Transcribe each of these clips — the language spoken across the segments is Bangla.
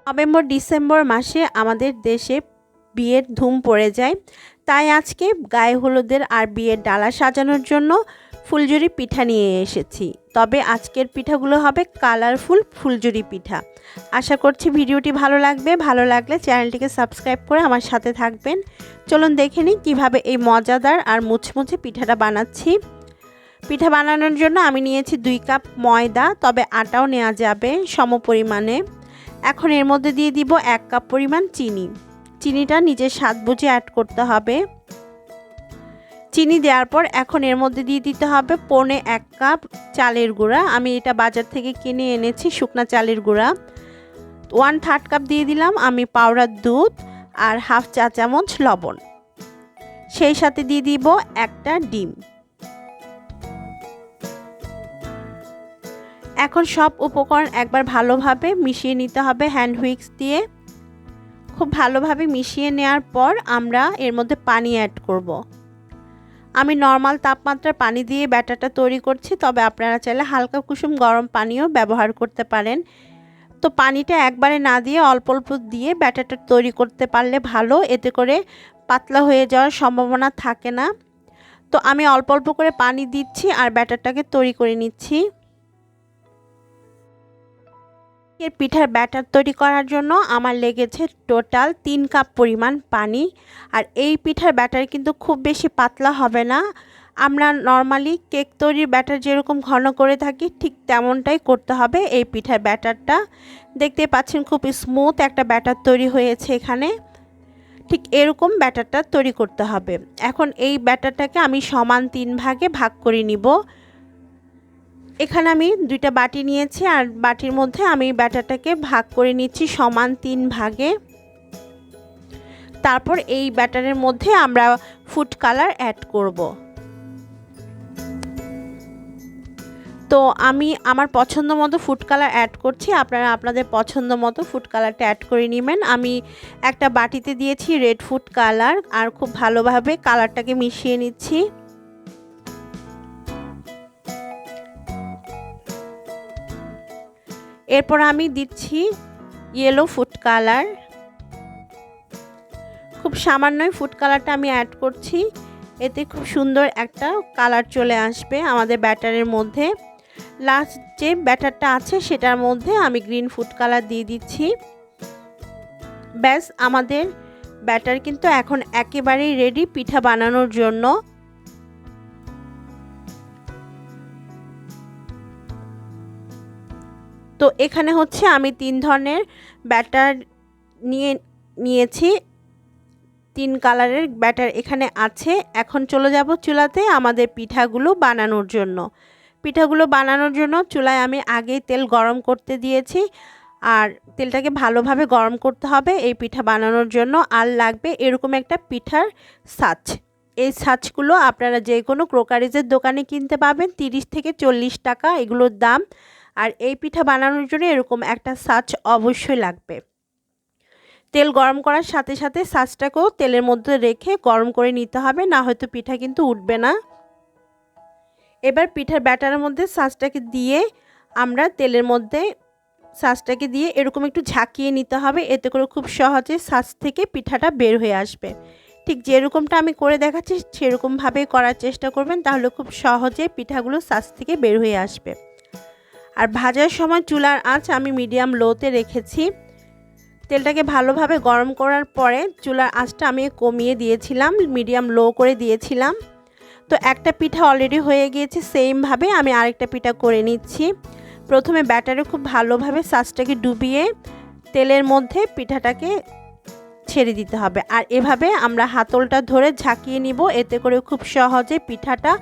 নভেম্বর ডিসেম্বর মাসে আমাদের দেশে বিয়ের ধুম পড়ে যায়, তাই আজকে গায়ে হলুদের আর বিয়ের ডালা সাজানোর জন্য ফুলঝুরি পিঠা নিয়ে এসেছি। তবে আজকের পিঠাগুলো হবে কালারফুল ফুলঝুরি পিঠা। আশা করছি ভিডিওটি ভালো লাগবে। ভালো লাগলে চ্যানেলটিকে সাবস্ক্রাইব করে আমার সাথে থাকবেন। চলুন দেখে নিই কীভাবে এই মজাদার আর মুচমুচে পিঠাটা বানাচ্ছি। পিঠা বানানোর জন্য আমি নিয়েছি 2 কাপ ময়দা, তবে আটাও নেওয়া যাবে সমপরিমাণে। এখন এর মধ্যে দিয়ে দিব 1 কাপ পরিমাণ চিনি। চিনিটা নিজের স্বাদ বুঝে অ্যাড করতে হবে। চিনি দেওয়ার পর এখন এর মধ্যে দিয়ে দিতে হবে 1 কাপ চালের গুঁড়া। আমি এটা বাজার থেকে কিনে এনেছি শুকনা চালের গুঁড়া। 1/3 কাপ দিয়ে দিলাম আমি পাউডার দুধ আর হাফ চা চামচ লবণ। সেই সাথে দিয়ে দিব একটা ডিম। এখন সব উপকরণ একবার ভালোভাবে মিশিয়ে নিতে হবে হ্যান্ড হুইক্স দিয়ে। খুব ভালোভাবে মিশিয়ে নেওয়ার পর আমরা এর মধ্যে পানি অ্যাড করব। আমি নর্মাল তাপমাত্রার পানি দিয়ে ব্যাটারটা তৈরি করছি, তবে আপনারা চাইলে হালকা কুসুম গরম পানিও ব্যবহার করতে পারেন। তো পানিটা একবারে না দিয়ে অল্প অল্প দিয়ে ব্যাটারটা তৈরি করতে পারলে ভালো, এতে করে পাতলা হয়ে যাওয়ার সম্ভাবনা থাকে না। তো আমি অল্প অল্প করে পানি দিচ্ছি আর ব্যাটারটাকে তৈরি করে নিচ্ছি। এর পিঠার ব্যাটার তৈরি করার জন্য আমার লেগেছে টোটাল 3 কাপ পরিমাণ পানি। আর এই পিঠার ব্যাটার কিন্তু খুব বেশি পাতলা হবে না। আমরা নর্মালি কেক তৈরির ব্যাটার যেরকম ঘন করে থাকি ঠিক তেমনটাই করতে হবে এই পিঠার ব্যাটারটা। দেখতে পাচ্ছেন খুব স্মুথ একটা ব্যাটার তৈরি হয়েছে এখানে। ঠিক এরকম ব্যাটারটা তৈরি করতে হবে। এখন এই ব্যাটারটাকে আমি সমান 3 ভাগে ভাগ করে নিব। এখানে আমি 2টা বাটি নিয়েছি আর বাটির মধ্যে আমি ব্যাটারটাকে ভাগ করে নিচ্ছি সমান 3 ভাগে। তারপর এই ব্যাটারের মধ্যে আমরা ফুড কালার অ্যাড করব। তো আমি আমার পছন্দ মতো ফুড কালার অ্যাড করছি, আপনারা আপনাদের পছন্দ মতো ফুড কালারটা অ্যাড করে নেবেন। আমি একটা বাটিতে দিয়েছি রেড ফুড কালার আর খুব ভালোভাবে কালারটাকে মিশিয়ে নিচ্ছি। এরপর আমি দিচ্ছি ইয়েলো ফুড কালার। খুব সামান্যই ফুড কালারটা আমি অ্যাড করছি, এতে খুব সুন্দর একটা কালার চলে আসবে আমাদের ব্যাটারের মধ্যে। লাস্ট যে ব্যাটারটা আছে সেটার মধ্যে আমি গ্রিন ফুড কালার দিয়ে দিচ্ছি। ব্যাস, আমাদের ব্যাটার কিন্তু এখন একেবারেই রেডি পিঠা বানানোর জন্য। তো এখানে হচ্ছে আমি 3 ধরনের ব্যাটার নিয়েছি। 3 কালারের ব্যাটার এখানে আছে। এখন চলে যাব চুলাতে আমাদের পিঠাগুলো বানানোর জন্য। পিঠাগুলো বানানোর জন্য চুলায় আমি আগেই তেল গরম করতে দিয়েছি আর তেলটাকে ভালোভাবে গরম করতে হবে এই পিঠা বানানোর জন্য। আর লাগবে এরকম একটা পিঠার ছাঁচ। এই ছাঁচগুলো আপনারা যে কোনো ক্রোকারিজের দোকানে কিনতে পাবেন, 30 থেকে 40 টাকা এগুলোর দাম। আর এই পিঠা বানানোর জন্য এরকম একটা ছাঁচ অবশ্যই লাগবে। তেল গরম করার সাথে সাথে ছাঁচটাকেও তেলের মধ্যে রেখে গরম করে নিতে হবে, না হয়তো পিঠা কিন্তু উঠবে না। এবার পিঠার ব্যাটারের মধ্যে ছাঁচটাকে দিয়ে আমরা তেলের মধ্যে ছাঁচটাকে দিয়ে এরকম একটু ঝাঁকিয়ে নিতে হবে, এতে করে খুব সহজে ছাঁচ থেকে পিঠাটা বের হয়ে আসবে। ঠিক যেরকমটা আমি করে দেখাচ্ছি সেরকমভাবেই করার চেষ্টা করবেন, তাহলে খুব সহজে পিঠাগুলো ছাঁচ থেকে বের হয়ে আসবে। আর ভাজার সময় চুলার আঁচ আমি মিডিয়াম লোতে রেখেছি। তেলটাকে ভালোভাবে গরম করার পরে চুলার আঁচটা আমি কমিয়ে দিয়েছিলাম, মিডিয়াম লো করে দিয়েছিলাম। তো একটা পিঠা অলরেডি হয়ে গিয়েছে, সেমভাবে আমি আরেকটা পিঠা করে নিচ্ছি। প্রথমে ব্যাটারে খুব ভালোভাবে ছাঁচটাকে ডুবিয়ে তেলের মধ্যে পিঠাটাকে ছেড়ে দিতে হবে। আর এভাবে আমরা হাতলটা ধরে ঝাঁকিয়ে নিব, এতে করে খুব সহজে পিঠাটা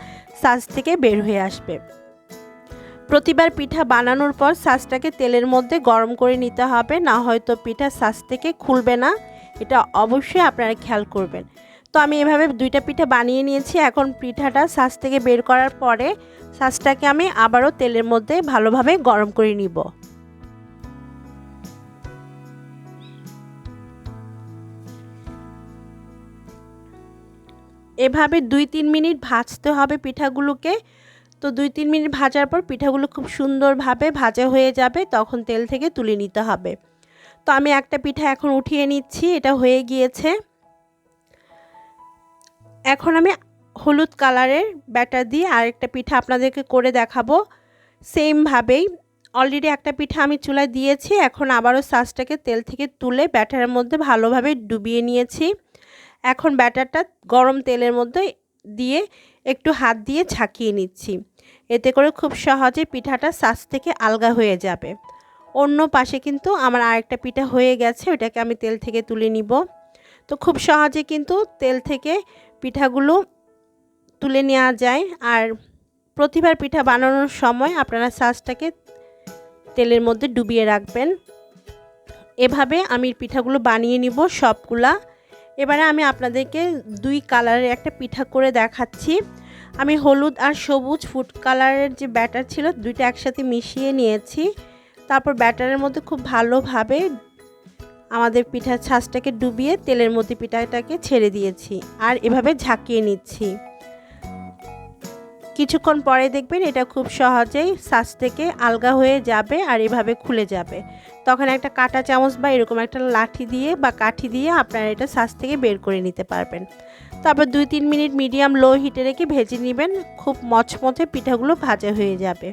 ছাঁচ থেকে বের হয়ে আসবে। প্রতিবার পিঠা বানানোর পর ছাঁচটাকে তেলের মধ্যে গরম করে নিতে হবে, না হয়তো পিঠা ছাঁচ থেকে খুলবে না। এটা অবশ্যই আপনারা খেয়াল করবেন। তো আমি এভাবে 2টা পিঠা বানিয়ে নিয়েছি। এখন পিঠাটা ছাঁচ থেকে বের করার পরে ছাঁচটাকে আমি আবারও তেলের মধ্যে ভালোভাবে গরম করে নিব। এভাবে 2-3 মিনিট ভাজতে হবে পিঠাগুলোকে। তো 2-3 মিনিট ভাজার পর পিঠাগুলো খুব সুন্দরভাবে ভাজা হয়ে যাবে, তখন তেল থেকে তুলে নিতে হবে। তো আমি একটা পিঠা এখন উঠিয়ে নিচ্ছি, এটা হয়ে গিয়েছে। এখন আমি হলুদ কালারের ব্যাটার দিয়ে আরেকটা পিঠা আপনাদেরকে করে দেখাবো। সেমভাবেই অলরেডি একটা পিঠা আমি চুলায় দিয়েছি, এখন আবারও সাসটাকে তেল থেকে তুলে ব্যাটারের মধ্যে ভালোভাবে ডুবিয়ে নিয়েছি। এখন ব্যাটারটা গরম তেলের মধ্যে দিয়ে একটু হাত দিয়ে ঝাঁকিয়ে নিচ্ছি, এতে করে খুব সহজে পিঠাটা সাস থেকে আলগা হয়ে যাবে। অন্য পাশে কিন্তু আমার আরেকটা পিঠা হয়ে গেছে, ওটাকে আমি তেল থেকে তুলে নিব। তো খুব সহজে কিন্তু তেল থেকে পিঠাগুলো তুলে নেওয়া যায়। আর প্রতিবার পিঠা বানানোর সময় আপনারা সাসটাকে তেলের মধ্যে ডুবিয়ে রাখবেন। এভাবে আমি পিঠাগুলো বানিয়ে নিব সবগুলা। এবারে আমি আপনাদেরকে 2 কালারের একটা পিঠা করে দেখাচ্ছি। আমি হলুদ আর সবুজ ফুড কালারের যে ব্যাটার ছিল দুইটা একসাথে মিশিয়ে নিয়েছি। তারপর ব্যাটারের মধ্যে খুব ভালোভাবে আমাদের পিঠার ছাঁচটাকে ডুবিয়ে তেলের মধ্যে পিঠাটাকে ছেড়ে দিয়েছি আর এভাবে ঝাঁকিয়ে নিচ্ছি। কিছুক্ষণ পরে দেখবেন এটা খুব সহজেই ছাঁচ থেকে আলগা হয়ে যাবে আর এভাবে খুলে যাবে। তখন একটা কাঁটা চামচ বা এরকম একটা লাঠি দিয়ে বা কাঠি দিয়ে আপনারা এটা ছাঁচ থেকে বের করে নিতে পারবেন। তারপর 2-3 মিনিট মিডিয়াম লো হিটে রেখে ভেজে নেবেন, খুব মচমচে পিঠাগুলো ভাজা হয়ে যাবে।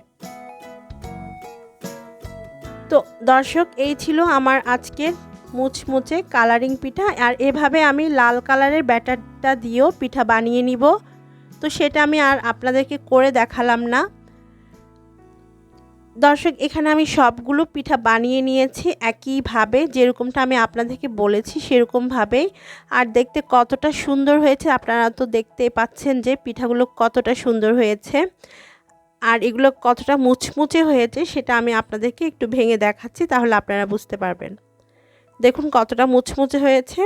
তো দর্শক, এই ছিল আমার আজকের মুচমুচে কালারিং পিঠা। আর এভাবে আমি লাল কালারের ব্যাটারটা দিয়েও পিঠা বানিয়ে নিব, তো সেটা আমি আর আপনাদেরকে করে দেখালাম না। দর্শক, এখানে আমি সবগুলো পিঠা বানিয়ে নিয়েছি একইভাবে, যেরকমটা আমি আপনাদেরকে বলেছি সেরকমভাবেই। আর দেখতে কতটা সুন্দর হয়েছে আপনারা তো দেখতেই পাচ্ছেন যে পিঠাগুলো কতটা সুন্দর হয়েছে আর এগুলো কতটা মুচমুচে হয়েছে সেটা আমি আপনাদেরকে একটু ভেঙে দেখাচ্ছি, তাহলে আপনারা বুঝতে পারবেন। দেখুন কতটা মুচমুচে হয়েছে।